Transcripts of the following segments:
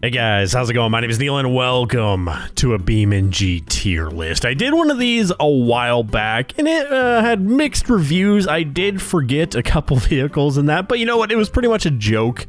Hey guys, how's it going? My name is Neil and welcome to a BeamNG tier list. I did one of these a while back and it had mixed reviews. I did forget a couple vehicles in that, but you know what? It was pretty much a joke.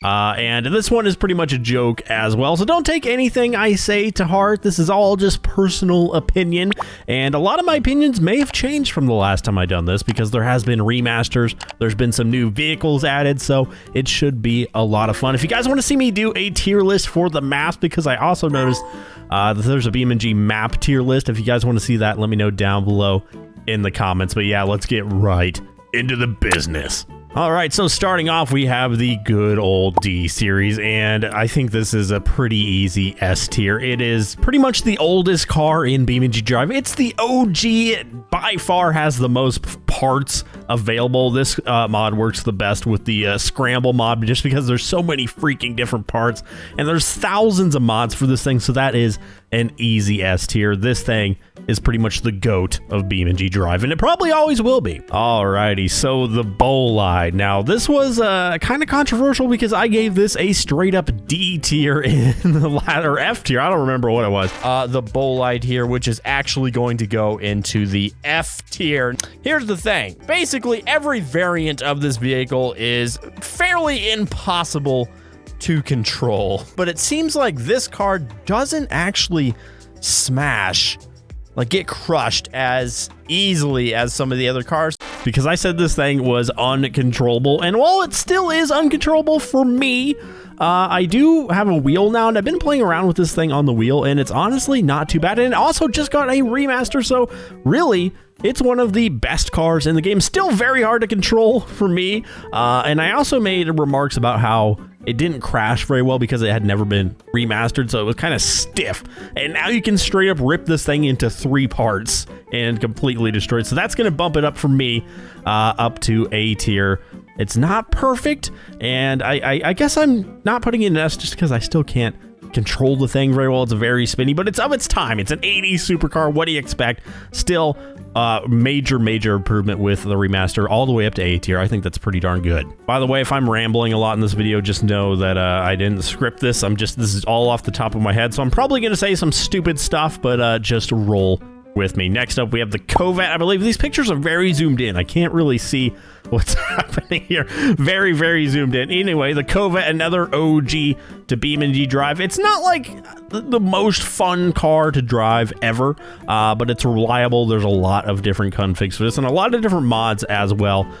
And this one is pretty much a joke as well, so don't take anything I say to heart. This is all just personal opinion, and a lot of my opinions may have changed from the last time I done this because there has been remasters, there's been some new vehicles added, so it should be a lot of fun. If you guys want to see me do a tier list for the maps, because I also noticed that there's a BeamNG map tier list. If you guys want to see that, let me know down below in the comments. But yeah, let's get right into the business. All right, so starting off, we have the good old D series, and I think this is a pretty easy S tier. It is pretty much the oldest car in beamng.drive. It's the OG. It by far has the most parts available. This mod works the best with the scramble mod, just because there's so many freaking different parts, and there's thousands of mods for this thing, so that is an easy S tier. This thing is pretty much the GOAT of beamng.drive, and it probably always will be. Alrighty, so the Bolide. Now, this was kind of controversial because I gave this a straight up D tier in the latter F tier. I don't remember what it was. The Bolide here, which is actually going to go into the F tier. Here's the thing. Basically, every variant of this vehicle is fairly impossible to control, but it seems like this car doesn't actually smash, like get crushed as easily as some of the other cars, because I said this thing was uncontrollable, and while it still is uncontrollable for me, I do have a wheel now, and I've been playing around with this thing on the wheel, and it's honestly not too bad, and it also just got a remaster, so really, it's one of the best cars in the game. Still very hard to control for me, and I also made remarks about how it didn't crash very well because it had never been remastered, so it was kind of stiff. And now you can straight up rip this thing into 3 parts and completely destroy it. So that's going to bump it up for me up to A tier. It's not perfect, and I guess I'm not putting it in S just because I still can't control the thing very well. It's very spinny, but it's of its time. It's an 80s supercar. What do you expect? Still, major improvement with the remaster all the way up to A tier. I think that's pretty darn good. By the way, if I'm rambling a lot in this video, just know that I didn't script this. This is all off the top of my head, so I'm probably going to say some stupid stuff, but just roll with me. Next up, we have the Covet. I believe these pictures are very zoomed in. I can't really see what's happening here. Very zoomed in. Anyway, the Covet, another OG to beamng.drive. It's not like the most fun car to drive ever, but it's reliable. There's a lot of different configs for this and a lot of different mods as well.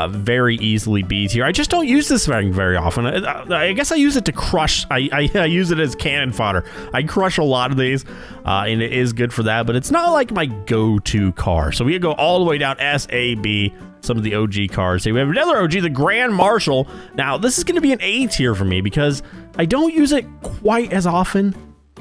Very easily B tier. I just don't use this very often. I guess I use it to crush. I use it as cannon fodder. I crush a lot of these, and it is good for that, but it's not like my go-to car. So we go all the way down S, A, B, some of the OG cars. Here we have another OG, the Grand Marshal. Now, this is going to be an A tier for me because I don't use it quite as often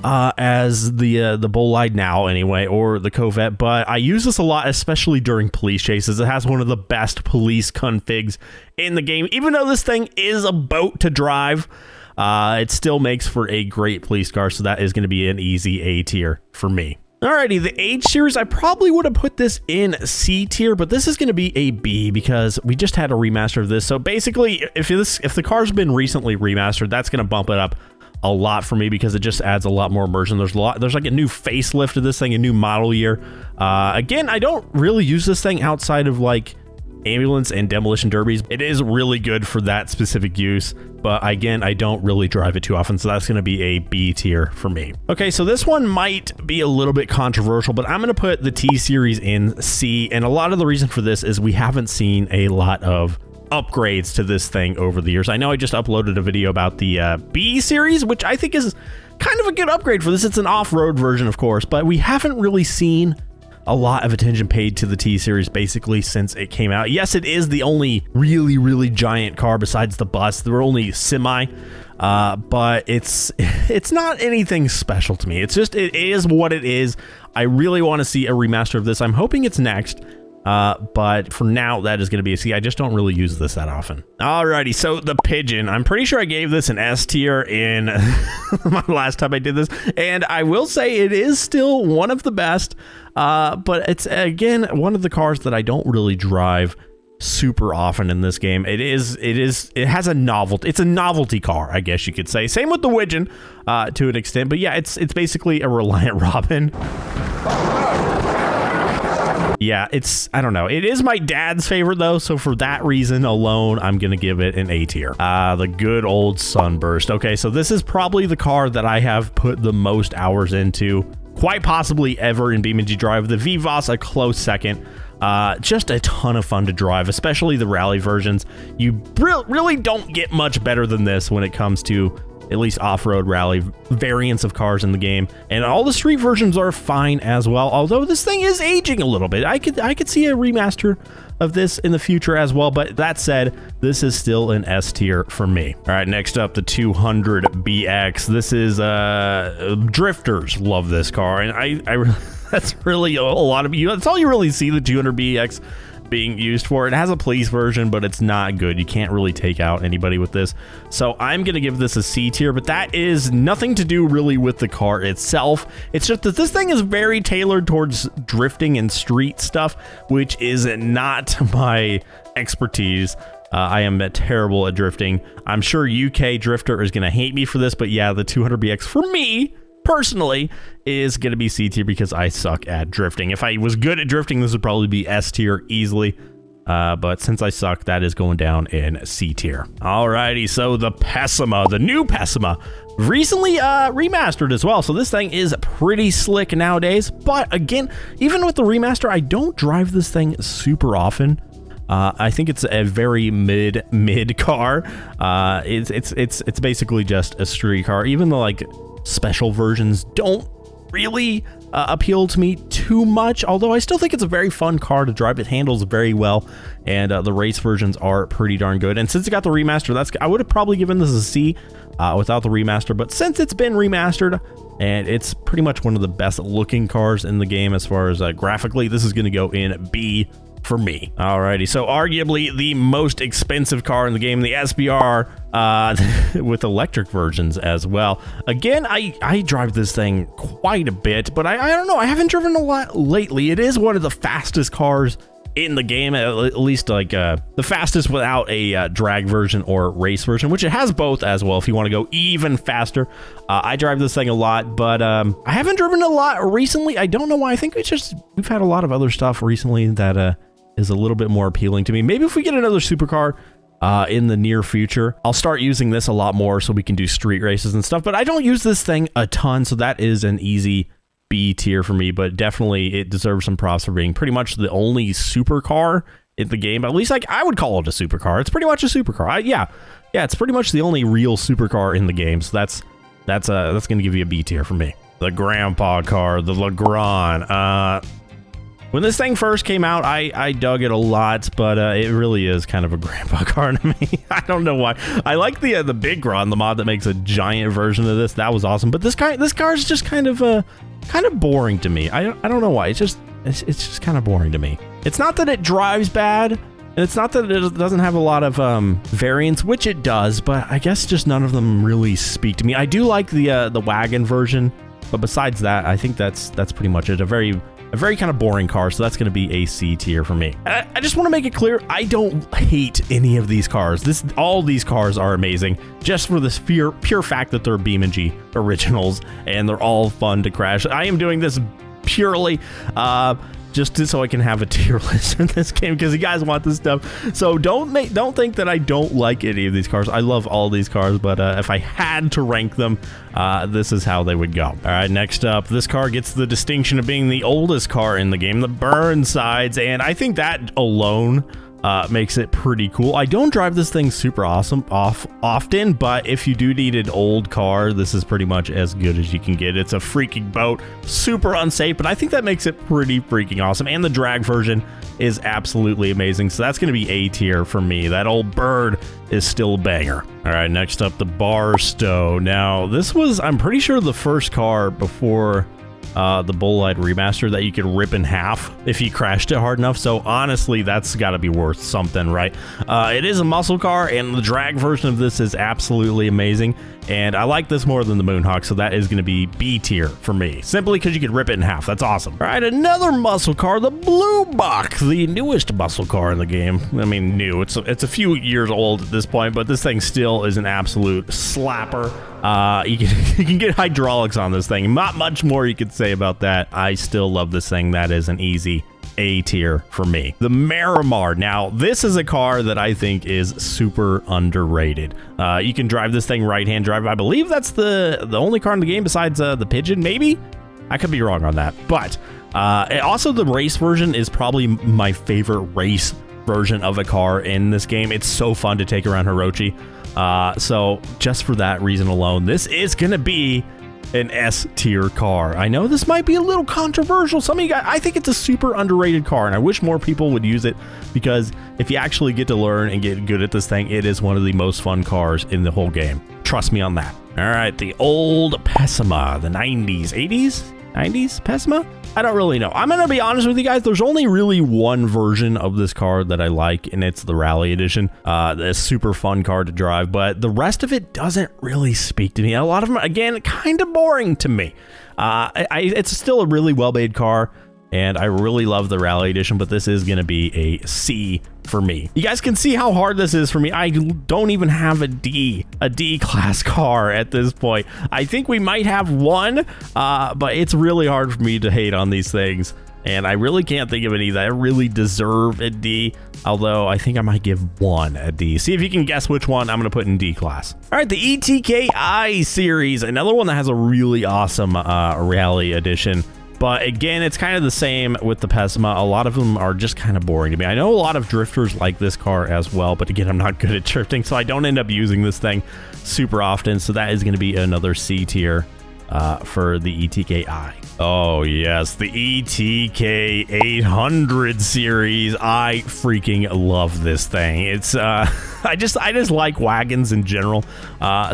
as the Bolide now anyway, or the Covet, but I use this a lot, especially during police chases. It has one of the best police configs in the game. Even though this thing is a boat to drive, it still makes for a great police car, so that is going to be an easy A tier for me. Alrighty, the H series, I probably would have put this in C tier, but this is going to be a B because we just had a remaster of this. So basically, if the car's been recently remastered, that's going to bump it up a lot for me because it just adds a lot more immersion. There's like a new facelift of this thing, a new model year. Again, I don't really use this thing outside of like ambulance and demolition derbies. It is really good for that specific use, but again, I don't really drive it too often, so that's going to be a B tier for me. Okay, so this one might be a little bit controversial, but I'm going to put the T series in C, and a lot of the reason for this is we haven't seen a lot of upgrades to this thing over the years. I know I just uploaded a video about the B series, which I think is kind of a good upgrade for this. It's an off-road version, of course, but we haven't really seen a lot of attention paid to the T series basically since it came out. Yes, it is the only really giant car besides the bus. There were only semi, but it's not anything special to me. It's just, it is what it is. I really want to see a remaster of this. I'm hoping it's next. But for now, that is going to be a C. I just don't really use this that often. Alrighty, so the Pigeon. I'm pretty sure I gave this an S tier in my last time I did this, and I will say it is still one of the best, but it's, again, one of the cars that I don't really drive super often in this game. It has a novelty. It's a novelty car, I guess you could say. Same with the Widgeon to an extent, but yeah, it's basically a Reliant Robin. Yeah, I don't know. It is my dad's favorite though, so for that reason alone, I'm gonna give it an A tier. The good old Sunburst. Okay, so this is probably the car that I have put the most hours into, quite possibly ever in beamng.drive. The VVOS a close second. Just a ton of fun to drive, especially the rally versions. You really don't get much better than this when it comes to at least off-road rally variants of cars in the game, and all the street versions are fine as well, although this thing is aging a little bit. I could see a remaster of this in the future as well, but that said, this is still an S tier for me. All right, next up, the 200BX. This is drifters love this car, and I that's really a lot of you. That's all you really see the 200BX being used for. It has a police version, but it's not good. You can't really take out anybody with this. So I'm going to give this a C tier, but that is nothing to do really with the car itself. It's just that this thing is very tailored towards drifting and street stuff, which is not my expertise. I am terrible at drifting. I'm sure UK Drifter is going to hate me for this, but yeah, the 200BX for me personally is going to be C tier because I suck at drifting. If I was good at drifting, this would probably be S tier easily. But since I suck, that is going down in C tier. Alrighty, so the Pessima, the new Pessima, recently remastered as well. So this thing is pretty slick nowadays. But again, even with the remaster, I don't drive this thing super often. I think it's a very mid car. It's basically just a street car, even though like special versions don't really appeal to me too much, although I still think it's a very fun car to drive. It handles very well, and the race versions are pretty darn good. And since it got the remaster, I would have probably given this a C without the remaster, but since it's been remastered and it's pretty much one of the best looking cars in the game as far as graphically, this is going to go in B for me. Alrighty, so arguably the most expensive car in the game, the SBR, with electric versions as well. Again, I drive this thing quite a bit, but I don't know, I haven't driven a lot lately. It is one of the fastest cars in the game, at least like the fastest without a drag version or race version, which it has both as well if you want to go even faster. I drive this thing a lot, but I haven't driven a lot recently. I don't know why. I think we've had a lot of other stuff recently that is a little bit more appealing to me. Maybe if we get another supercar in the near future, I'll start using this a lot more so we can do street races and stuff, but I don't use this thing a ton, so that is an easy B tier for me, but definitely it deserves some props for being pretty much the only supercar in the game. At least like I would call it a supercar. It's pretty much a supercar. Yeah, it's pretty much the only real supercar in the game, so that's going to give you a B tier for me. The grandpa car, the Legran. When this thing first came out, I dug it a lot, but it really is kind of a grandpa car to me. I don't know why. I like the Big Gron, the mod that makes a giant version of this. That was awesome, but this car is just kind of boring to me. I don't know why. It's just kind of boring to me. It's not that it drives bad, and it's not that it doesn't have a lot of variants, which it does, but I guess just none of them really speak to me. I do like the wagon version, but besides that, I think that's pretty much it. A very kind of boring car, so that's going to be a C tier for me. I just want to make it clear, I don't hate any of these cars. All these cars are amazing, just for this pure fact that they're beamng originals, and they're all fun to crash. I am doing this purely just so I can have a tier list in this game, because you guys want this stuff. So don't think that I don't like any of these cars. I love all these cars, but if I had to rank them, this is how they would go. All right, next up, this car gets the distinction of being the oldest car in the game, the Burnsides, and I think that alone makes it pretty cool. I don't drive this thing super often, but if you do need an old car, this is pretty much as good as you can get. It's a freaking boat, super unsafe, but I think that makes it pretty freaking awesome. And the drag version is absolutely amazing. So that's going to be A tier for me. That old bird is still a banger. All right, next up, the Barstow. Now, this was, I'm pretty sure, the first car before the Bolide remaster that you could rip in half if you crashed it hard enough. So honestly, that's got to be worth something, right? It is a muscle car, and the drag version of this is absolutely amazing. And I like this more than the Moonhawk, so that is going to be B tier for me, simply because you could rip it in half. That's awesome. All right, another muscle car, the Blue Buck, the newest muscle car in the game. I mean, new. It's a few years old at this point, but this thing still is an absolute slapper. You can get hydraulics on this thing. Not much more you could say about that. I still love this thing. That is an easy A tier for me. The Miramar. Now, this is a car that I think is super underrated. You can drive this thing right-hand drive. I believe that's the only car in the game besides the Pigeon, maybe? I could be wrong on that. But also the race version is probably my favorite race version of a car in this game. It's so fun to take around Hirochi. So just for that reason alone, this is going to be an S tier car. I know this might be a little controversial. Some of you guys, I think it's a super underrated car, and I wish more people would use it, because if you actually get to learn and get good at this thing, it is one of the most fun cars in the whole game. Trust me on that. All right, the old Pessima, the 90s, 80s, 90s Pessima? I don't really know. I'm going to be honest with you guys. There's only really one version of this car that I like, and it's the Rally Edition. This super fun car to drive, but the rest of it doesn't really speak to me. A lot of them, again, kind of boring to me. It's still a really well-made car, and I really love the Rally Edition, but this is going to be a C for me. You guys can see how hard this is for me. I don't even have a D class car at this point. I think we might have one, but it's really hard for me to hate on these things, and I really can't think of any that really deserve a D, although I think I might give one a D. See if you can guess which one I'm going to put in D class. All right, the ETK series, another one that has a really awesome Rally Edition. But again, it's kind of the same with the Pessima. A lot of them are just kind of boring to me. I know a lot of drifters like this car as well, but again, I'm not good at drifting, so I don't end up using this thing super often. So that is going to be another C tier for the ETK-I. Oh yes, the ETK 800 series. I freaking love this thing. It's I just like wagons in general.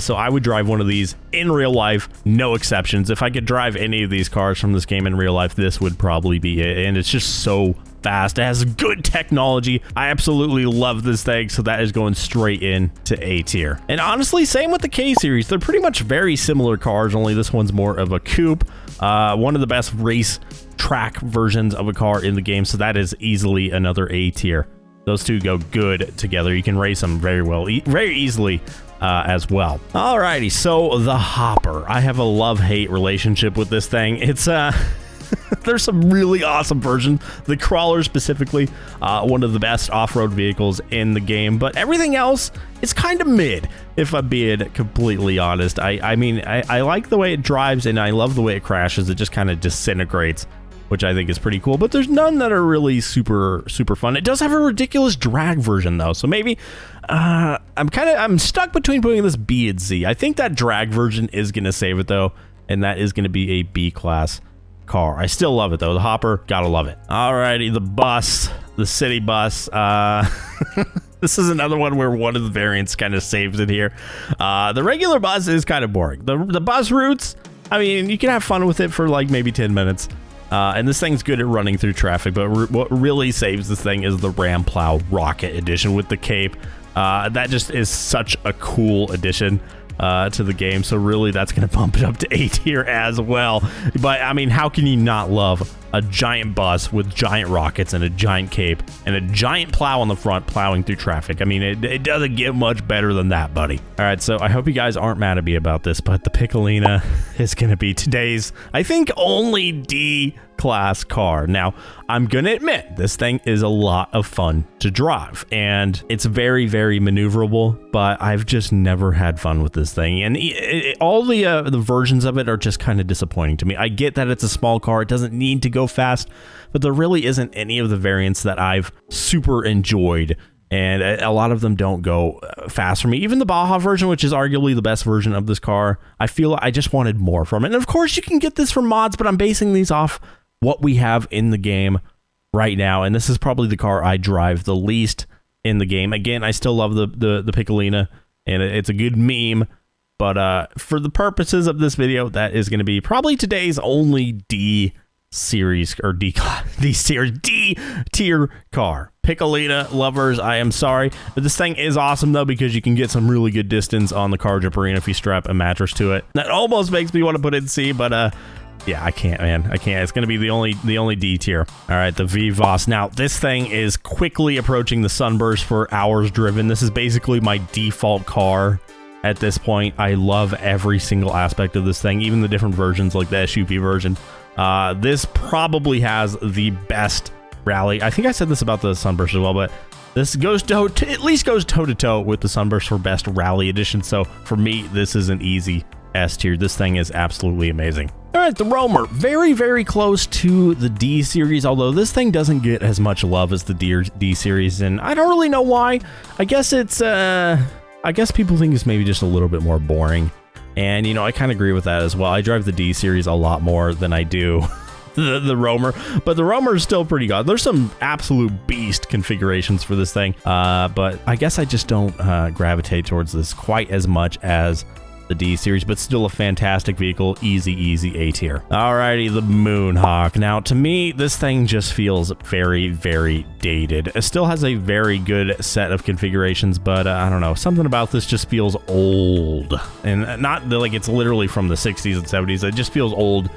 So I would drive one of these in real life, no exceptions. If I could drive any of these cars from this game in real life, this would probably be it. And it's just so fast. It has good technology. I absolutely love this thing, so that is going straight in to A tier. And honestly, same with the K series. They're pretty much very similar cars, only this one's more of a coupe. One of the best race track versions of a car in the game, so that is easily another A tier. Those two go good together. You can race them very well, very easily as well. Alrighty, so the Hopper. I have a love-hate relationship with this thing. It's there's some really awesome versions. The Crawler specifically, one of the best off-road vehicles in the game, but everything else is kind of mid, if I'm being completely honest. I mean, I like the way it drives, and I love the way it crashes. It just kind of disintegrates, which I think is pretty cool, but there's none that are really super fun. It does have a ridiculous drag version though, so maybe I'm stuck between putting this B and C. I think that drag version is gonna save it though, and that is gonna be a B class car. I still love it though. The Hopper, gotta love it. Alrighty, the bus, the city bus. This is another one where one of the variants kind of saves it here. The regular bus is kind of boring. The bus routes, I mean, you can have fun with it for like maybe 10 minutes. And this thing's good at running through traffic, but what really saves this thing is the Ram Plow Rocket Edition with the cape. That just is such a cool addition to the game, so really that's going to bump it up to A tier as well. But I mean, how can you not love a giant bus with giant rockets and a giant cape and a giant plow on the front plowing through traffic? I mean, it doesn't get much better than that, buddy. All right, so I hope you guys aren't mad at me about this, but the Piccolina is going to be today's, I think, only D class car. Now, I'm gonna admit this thing is a lot of fun to drive, and it's very maneuverable, but I've just never had fun with this thing, and all the versions of it are just kind of disappointing to me. I get that it's a small car, it doesn't need to go fast, but there really isn't any of the variants that I've super enjoyed, and a lot of them don't go fast for me. Even the Baja version, which is arguably the best version of this car, I feel I just wanted more from it. And of course you can get this from mods, but I'm basing these off what we have in the game right now, and this is probably the car I drive the least in the game. Again, I still love the Piccolina, and it's a good meme, But for the purposes of this video, that is going to be probably today's only D series or D tier car. Piccolina lovers, I am sorry, but this thing is awesome though, because you can get some really good distance on the car jump arena if you strap a mattress to it. That almost makes me want to put it in C, but yeah, I can't, man. I can't. It's going to be the only D tier. All right, the VVOS. Now, this thing is quickly approaching the Sunburst for hours driven. This is basically my default car at this point. I love every single aspect of this thing, even the different versions like the SUV version. This probably has the best rally. I think I said this about the Sunburst as well, but this goes at least goes toe to toe with the Sunburst for best rally edition. So for me, this is an easy S tier. This thing is absolutely amazing. All right, the Roamer, very, very close to the D series, although this thing doesn't get as much love as the D series, and I don't really know why. I guess it's, I guess people think it's maybe just a little bit more boring, and, you know, I kind of agree with that as well. I drive the D series a lot more than I do the Roamer, but the Roamer is still pretty good. There's some absolute beast configurations for this thing, but I guess I just don't gravitate towards this quite as much as the D series, but still a fantastic vehicle. Easy A tier. Alrighty, the Moonhawk. Now, to me, this thing just feels very, very dated. It still has a very good set of configurations, but I don't know, something about this just feels old, and not like it's literally from the 60s and 70s. It just feels old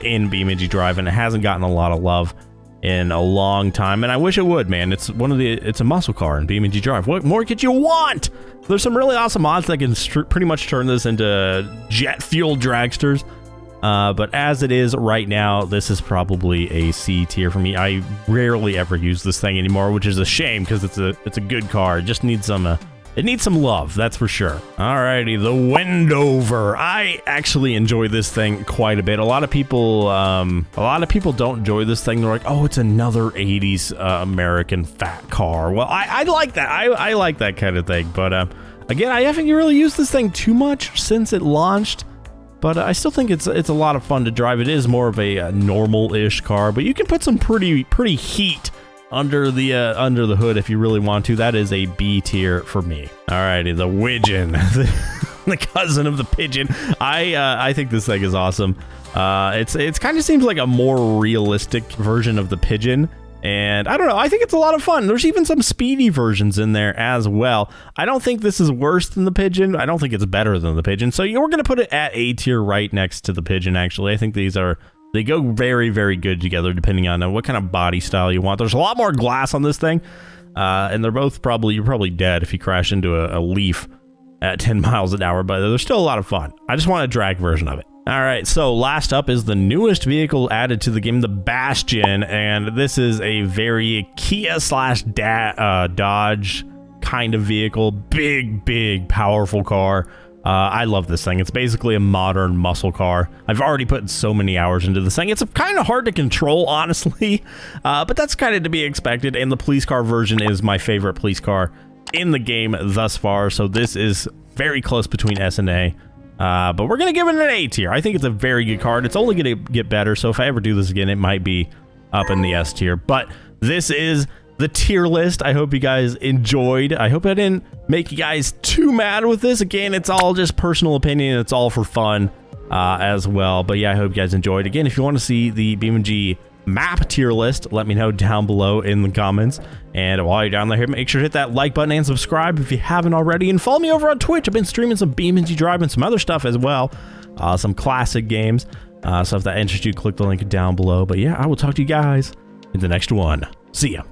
in beamng.drive, and it hasn't gotten a lot of love in a long time, and I wish it would, man. It's a muscle car in beamng.drive. What more could you want? There's some really awesome mods that can pretty much turn this into jet fuel dragsters, but as it is right now, this is probably a C tier for me. I rarely ever use this thing anymore, which is a shame, because it's a good car. It just needs some it needs some love, that's for sure. Alrighty, the Wendover. I actually enjoy this thing quite a bit. A lot of people don't enjoy this thing. They're like, oh, it's another 80s American fat car. Well, I like that. I like that kind of thing. But again, I haven't really used this thing too much since it launched. But I still think it's a lot of fun to drive. It is more of a normal-ish car, but you can put some pretty heat under the hood if you really want to. That is a B tier for me. Alrighty, the Widgeon, the cousin of the Pigeon. I think this thing is awesome. It's kind of seems like a more realistic version of the Pigeon, and I don't know, I think it's a lot of fun. There's even some speedy versions in there as well. I don't think this is worse than the Pigeon. I don't think it's better than the Pigeon. So we're gonna put it at A tier right next to the Pigeon. Actually, I think they go very, very good together depending on what kind of body style you want. There's a lot more glass on this thing, and they're both you're probably dead if you crash into a leaf at 10 miles an hour, but they're still a lot of fun. I just want a drag version of it. All right, so last up is the newest vehicle added to the game, the Bastion, and this is a very Kia / Dodge kind of vehicle. Big, powerful car. I love this thing. It's basically a modern muscle car. I've already put so many hours into this thing. It's kind of hard to control, honestly, but that's kind of to be expected, and the police car version is my favorite police car in the game thus far, so this is very close between S and A, but we're going to give it an A tier. I think it's a very good car, and it's only going to get better, so if I ever do this again, it might be up in the S tier, but this is the tier list. I hope you guys enjoyed. I hope I didn't make you guys too mad with this. Again, it's all just personal opinion. It's all for fun as well. But yeah, I hope you guys enjoyed. Again, if you want to see the BeamNG map tier list, let me know down below in the comments. And while you're down there, make sure to hit that like button and subscribe if you haven't already. And follow me over on Twitch. I've been streaming some beamng.drive and some other stuff as well. Some classic games. So if that interests you, click the link down below. But yeah, I will talk to you guys in the next one. See ya.